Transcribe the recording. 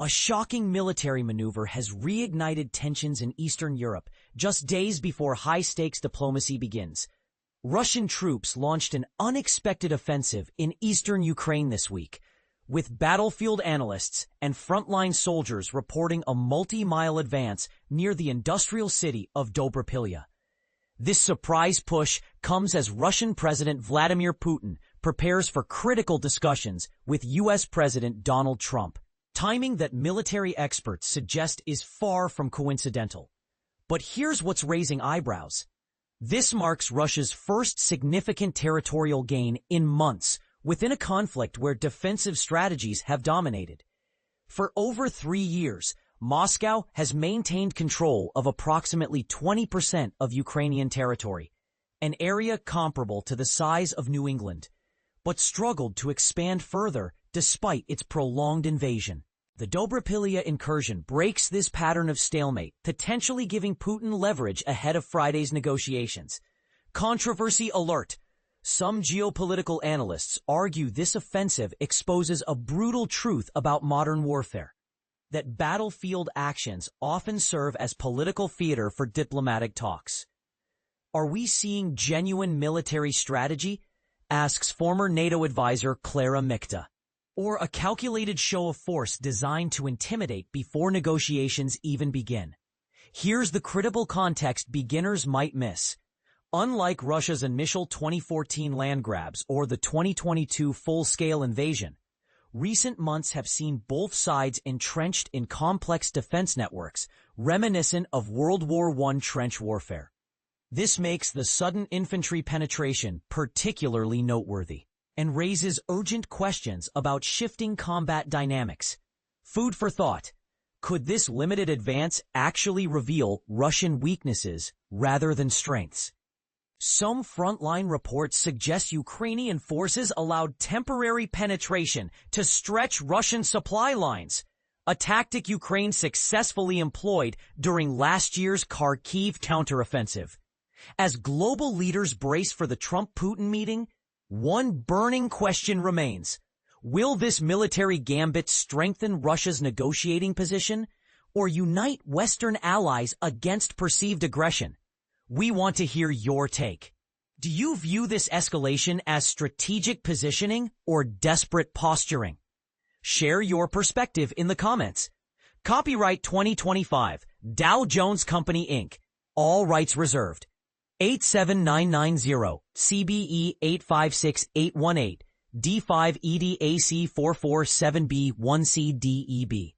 A shocking military maneuver has reignited tensions in Eastern Europe just days before high-stakes diplomacy begins. Russian troops launched an unexpected offensive in eastern Ukraine this week, with battlefield analysts and frontline soldiers reporting a multi-mile advance near the industrial city of Dobropillya. This surprise push comes as Russian President Vladimir Putin prepares for critical discussions with U.S. President Donald Trump. Timing that military experts suggest is far from coincidental. But here's what's raising eyebrows. This marks Russia's first significant territorial gain in months within a conflict where defensive strategies have dominated. For over 3 years, Moscow has maintained control of approximately 20% of Ukrainian territory, an area comparable to the size of New England, but struggled to expand further despite its prolonged invasion. The Dobropillya incursion breaks this pattern of stalemate, potentially giving Putin leverage ahead of Friday's negotiations. Controversy alert! Some geopolitical analysts argue this offensive exposes a brutal truth about modern warfare, that battlefield actions often serve as political theater for diplomatic talks. Are we seeing genuine military strategy? Asks former NATO advisor Clara Mikta. Or a calculated show of force designed to intimidate before negotiations even begin? Here's the critical context beginners might miss. Unlike Russia's initial 2014 land grabs or the 2022 full-scale invasion, recent months have seen both sides entrenched in complex defense networks reminiscent of World War I trench warfare. This makes the sudden infantry penetration particularly noteworthy and raises urgent questions about shifting combat dynamics. Food for thought. Could this limited advance actually reveal Russian weaknesses rather than strengths? Some frontline reports suggest Ukrainian forces allowed temporary penetration to stretch Russian supply lines, a tactic Ukraine successfully employed during last year's Kharkiv counteroffensive. As global leaders brace for the Trump-Putin meeting, one burning question remains. Will this military gambit strengthen Russia's negotiating position or unite Western allies against perceived aggression? We want to hear your take. Do you view this escalation as strategic positioning or desperate posturing? Share your perspective in the comments. Copyright 2025, Dow Jones Company, Inc. All rights reserved. 87990, CBE 856818, D5 EDAC 447B1CDEB.